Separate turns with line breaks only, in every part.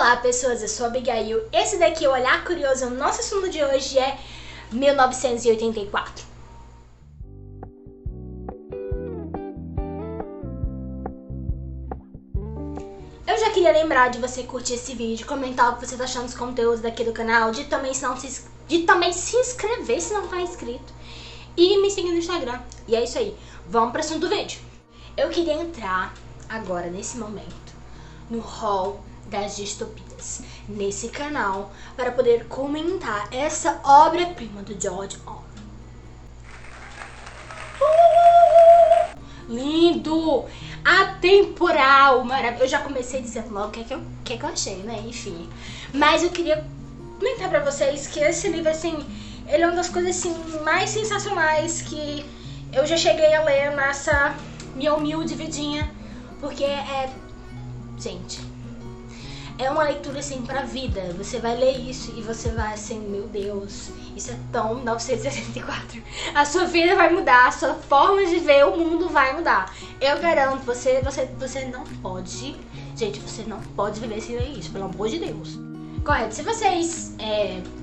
Olá pessoas, eu sou a Abigail. Esse daqui é o Olhar Curioso. O nosso assunto de hoje é 1984. Eu já queria lembrar de você curtir esse vídeo, comentar o que você tá achando dos conteúdos daqui do canal, de também se inscrever se não tá inscrito e me seguir no Instagram. E é isso aí, vamos pro assunto do vídeo. Eu queria entrar agora, nesse momento, no hall das distopias nesse canal para poder comentar essa obra-prima do George Orwell. Lindo! Atemporal! Maravilhoso! Eu já comecei dizendo logo o que é que eu achei, né? Enfim. Mas eu queria comentar pra vocês que esse livro, assim, ele é uma das coisas, assim, mais sensacionais que eu já cheguei a ler nessa minha humilde vidinha. Porque gente, é uma leitura, assim, pra vida. Você vai ler isso e você vai, assim, meu Deus, isso é tão 1984. A sua vida vai mudar, a sua forma de ver o mundo vai mudar. Eu garanto, você não pode, gente, você não pode viver sem ler isso, pelo amor de Deus. Correto, se vocês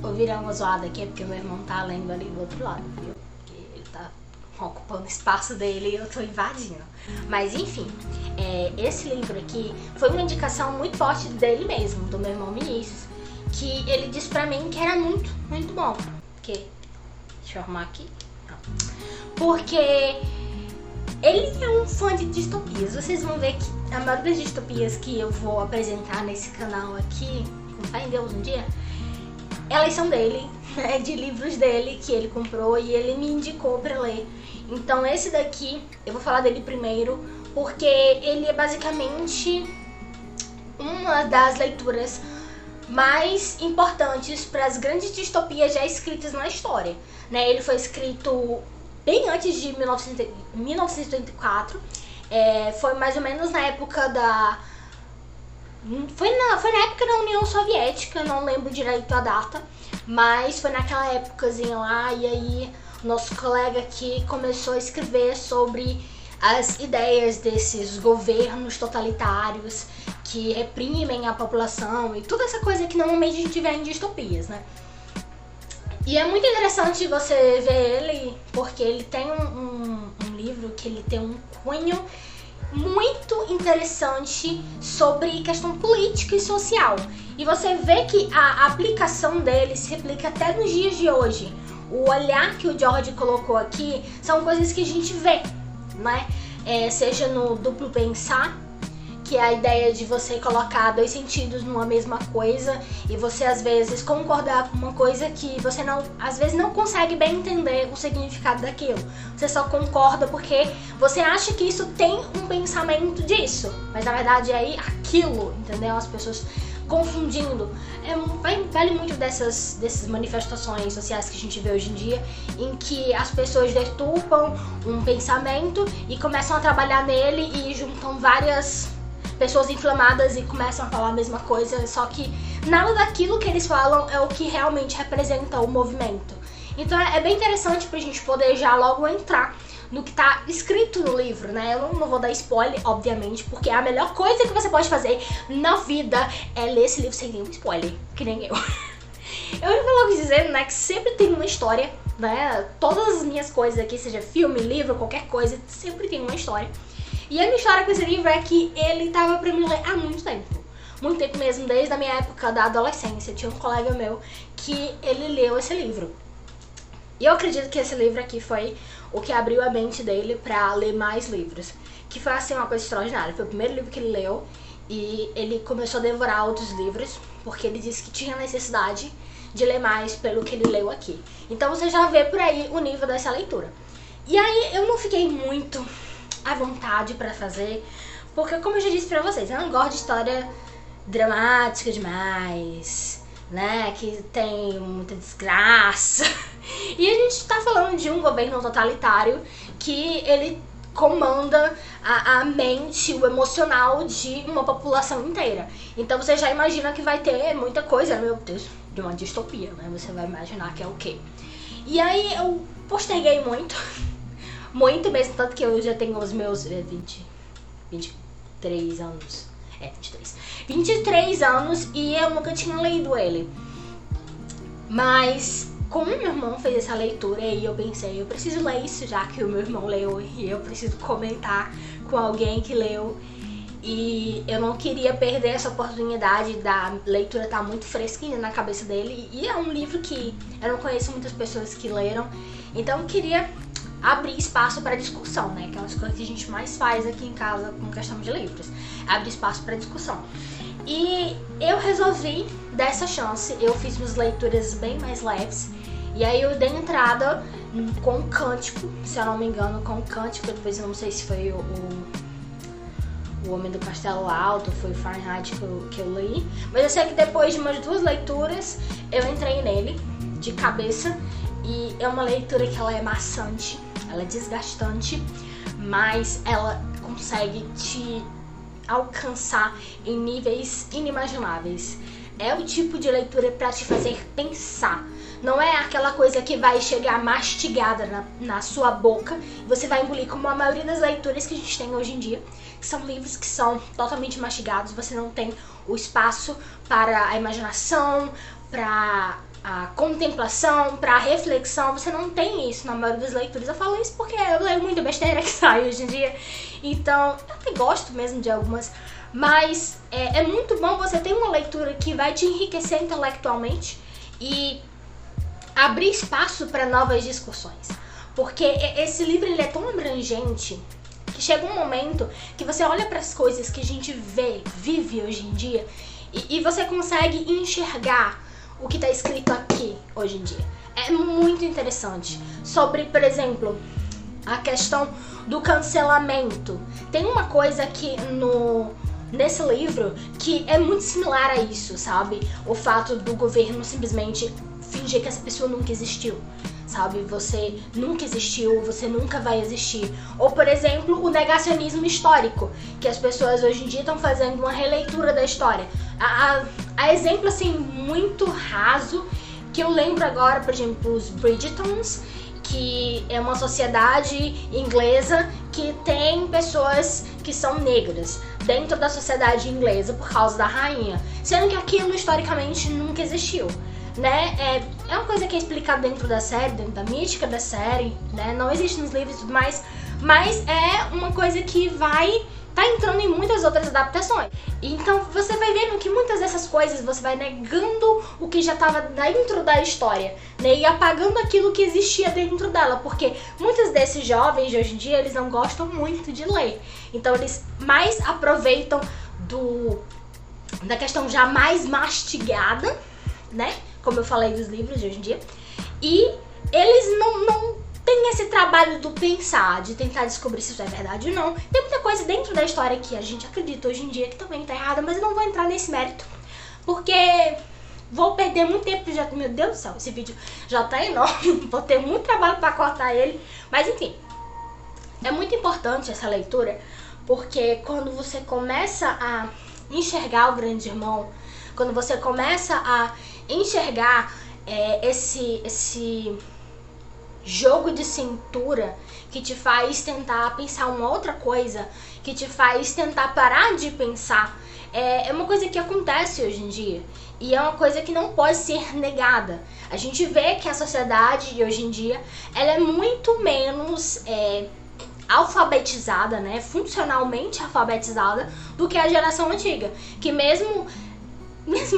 ouviram uma zoada aqui, é porque meu irmão tá lendo ali do outro lado, viu? Porque ele tá ocupando o espaço dele e eu tô invadindo. Mas enfim, esse livro aqui foi uma indicação muito forte dele mesmo, do meu irmão Vinícius, que ele disse pra mim que era muito, muito bom. Porque, deixa eu arrumar aqui. Não. Porque ele é um fã de distopias. Vocês vão ver que a maioria das distopias que eu vou apresentar nesse canal aqui, com fé em Deus um dia, elas são dele, né, de livros dele que ele comprou e ele me indicou pra ler. Então esse daqui, eu vou falar dele primeiro, porque ele é basicamente uma das leituras mais importantes para as grandes distopias já escritas na história, né? Ele foi escrito bem antes de 1984, foi mais ou menos na época da... Foi na época da União Soviética, não lembro direito a data, mas foi naquela épocazinha lá, e aí nosso colega aqui começou a escrever sobre as ideias desses governos totalitários que reprimem a população e toda essa coisa que normalmente a gente vê em distopias, né? E é muito interessante você ver ele, porque ele tem um livro que ele tem um cunho muito interessante sobre questão política e social. E você vê que a aplicação dele se aplica até nos dias de hoje. O olhar que o George colocou aqui são coisas que a gente vê, né? Seja no duplo pensar, que é a ideia de você colocar dois sentidos numa mesma coisa e você às vezes concordar com uma coisa que você às vezes não consegue bem entender o significado daquilo. Você só concorda porque você acha que isso tem um pensamento disso, mas na verdade é aquilo, entendeu? As pessoas confundindo. Vale muito dessas manifestações sociais que a gente vê hoje em dia, em que as pessoas deturpam um pensamento e começam a trabalhar nele e juntam várias pessoas inflamadas e começam a falar a mesma coisa, só que nada daquilo que eles falam é o que realmente representa o movimento. Então é bem interessante pra gente poder já logo entrar no que tá escrito no livro, né? Eu não vou dar spoiler, obviamente, porque a melhor coisa que você pode fazer na vida é ler esse livro sem nenhum spoiler, que nem eu. Eu vou logo dizendo, né, que sempre tem uma história, né? Todas as minhas coisas aqui, seja filme, livro, qualquer coisa, sempre tem uma história. E a minha história com esse livro é que ele tava pra me ler há muito tempo. Muito tempo mesmo, desde a minha época da adolescência. Tinha um colega meu que ele leu esse livro. E eu acredito que esse livro aqui foi o que abriu a mente dele pra ler mais livros. Que foi, assim, uma coisa extraordinária. Foi o primeiro livro que ele leu e ele começou a devorar outros livros, porque ele disse que tinha necessidade de ler mais pelo que ele leu aqui. Então você já vê por aí o nível dessa leitura. E aí eu não fiquei muito à vontade pra fazer, porque como eu já disse pra vocês, eu não gosto de história dramática demais, né, que tem muita desgraça. E a gente tá falando de um governo totalitário que ele comanda a mente, o emocional de uma população inteira. Então você já imagina que vai ter muita coisa, meu Deus, de uma distopia, né, você vai imaginar que é o quê? E aí eu posterguei muito mesmo, tanto que eu já tenho os meus 23 anos. 23 anos e eu nunca tinha lido ele. Mas como meu irmão fez essa leitura, e eu pensei, eu preciso ler isso já que o meu irmão leu e eu preciso comentar com alguém que leu. E eu não queria perder essa oportunidade da leitura estar muito fresquinha na cabeça dele. E é um livro que eu não conheço muitas pessoas que leram. Então eu queria abrir espaço para discussão, né? Que é uma das coisas que a gente mais faz aqui em casa com questão de livros. Abrir espaço para discussão. E eu resolvi dar essa chance. Eu fiz umas leituras bem mais leves. E aí eu dei entrada com um cântico, se eu não me engano, com um cântico. Depois eu não sei se foi o Homem do Castelo Alto, foi o Fahrenheit que eu li. Mas eu sei que depois de umas 2 leituras, eu entrei nele de cabeça. E é uma leitura que ela é maçante, ela é desgastante, mas ela consegue te alcançar em níveis inimagináveis. É o tipo de leitura para te fazer pensar. Não é aquela coisa que vai chegar mastigada na sua boca e você vai engolir, como a maioria das leituras que a gente tem hoje em dia, que são livros que são totalmente mastigados. Você não tem o espaço para a imaginação, para a contemplação, para a reflexão. Você não tem isso na maioria das leituras. Eu falo isso porque eu leio muita besteira que sai hoje em dia. Então, eu até gosto mesmo de algumas. Mas é muito bom você ter uma leitura que vai te enriquecer intelectualmente e abrir espaço para novas discussões. Porque esse livro ele é tão abrangente que chega um momento que você olha para as coisas que a gente vive hoje em dia e você consegue enxergar o que está escrito aqui hoje em dia. É muito interessante. Sobre, por exemplo, a questão do cancelamento. Tem uma coisa aqui nesse livro que é muito similar a isso, sabe? O fato do governo simplesmente fingir que essa pessoa nunca existiu, sabe? Você nunca existiu, você nunca vai existir. Ou, por exemplo, o negacionismo histórico, que as pessoas hoje em dia estão fazendo uma releitura da história. A exemplo, assim, muito raso, que eu lembro agora, por exemplo, os Bridgertons, que é uma sociedade inglesa que tem pessoas que são negras dentro da sociedade inglesa por causa da rainha, sendo que aquilo historicamente nunca existiu, né? É uma coisa que é explicada dentro da série, dentro da mística da série, né? Não existe nos livros e tudo mais, mas é uma coisa que tá entrando em muitas outras adaptações. Então você vai vendo que muitas dessas coisas você vai negando o que já estava dentro da história, né? E apagando aquilo que existia dentro dela, porque muitos desses jovens de hoje em dia, eles não gostam muito de ler. Então eles mais aproveitam da questão já mais mastigada, né? Como eu falei dos livros de hoje em dia. E eles não tem esse trabalho do pensar, de tentar descobrir se isso é verdade ou não. Tem muita coisa dentro da história que a gente acredita hoje em dia que também tá errada, mas eu não vou entrar nesse mérito, porque vou perder muito tempo. Meu Deus do céu, esse vídeo já tá enorme, vou ter muito trabalho pra cortar ele. Mas enfim, é muito importante essa leitura, porque quando você começa a enxergar o grande irmão, quando você começa a enxergar esse jogo de cintura que te faz tentar pensar uma outra coisa, que te faz tentar parar de pensar, é uma coisa que acontece hoje em dia e é uma coisa que não pode ser negada. A gente vê que a sociedade de hoje em dia ela é muito menos alfabetizada, né, funcionalmente alfabetizada, do que a geração antiga, que mesmo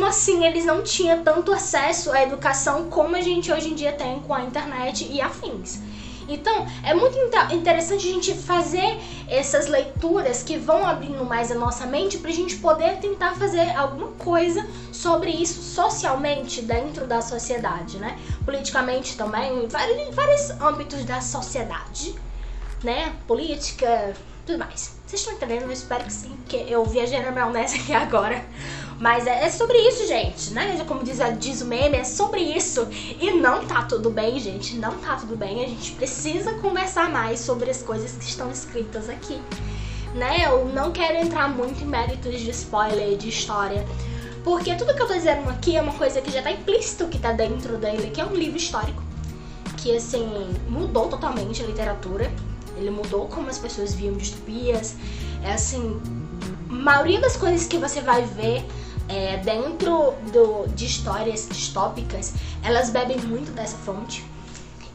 assim eles não tinham tanto acesso à educação como a gente hoje em dia tem com a internet e afins. Então é muito interessante a gente fazer essas leituras que vão abrindo mais a nossa mente pra gente poder tentar fazer alguma coisa sobre isso socialmente dentro da sociedade, né? Politicamente também, em vários âmbitos da sociedade, né? Política, tudo mais. Vocês estão entendendo? Eu espero que sim, porque eu viajei na maionese aqui agora. Mas é sobre isso, gente, né? Como diz o meme, é sobre isso. E não tá tudo bem, gente. Não tá tudo bem. A gente precisa conversar mais sobre as coisas que estão escritas aqui, né? Eu não quero entrar muito em méritos de spoiler, de história, porque tudo que eu tô dizendo aqui é uma coisa que já tá implícito que tá dentro dele, que é um livro histórico, que, assim, mudou totalmente a literatura. Ele mudou como as pessoas viam distopias. É assim, maioria das coisas que você vai ver dentro de histórias distópicas, elas bebem muito dessa fonte.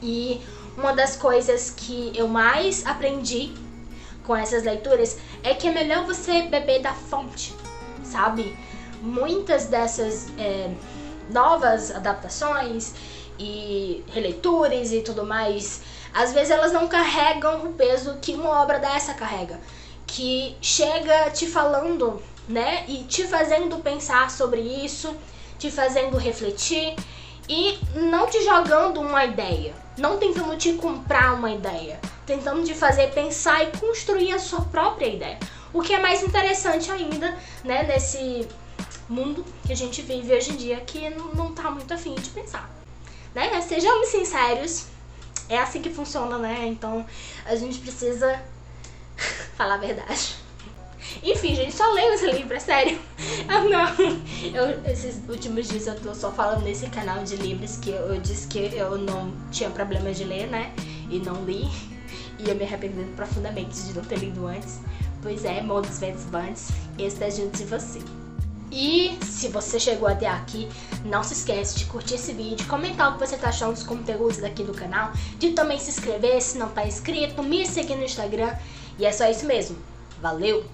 E uma das coisas que eu mais aprendi com essas leituras é que é melhor você beber da fonte, sabe? Muitas dessas novas adaptações e releituras e tudo mais, às vezes elas não carregam o peso que uma obra dessa carrega, que chega te falando, né, e te fazendo pensar sobre isso, te fazendo refletir e não te jogando uma ideia, não tentando te comprar uma ideia, tentando te fazer pensar e construir a sua própria ideia. O que é mais interessante ainda, né, nesse mundo que a gente vive hoje em dia, que não tá muito afim de pensar, né? Sejamos sinceros, é assim que funciona, né? Então a gente precisa falar a verdade. Enfim, gente, só leio esse livro, é sério. Esses últimos dias eu tô só falando nesse canal de livros que eu disse que eu não tinha problema de ler, né? E não li. E eu me arrependo profundamente de não ter lido antes. Pois é, Modus Ventus Bands, esse é junto de você. E se você chegou até aqui, não se esquece de curtir esse vídeo, comentar o que você tá achando dos conteúdos daqui do canal, de também se inscrever se não tá inscrito, me seguir no Instagram. E é só isso mesmo. Valeu!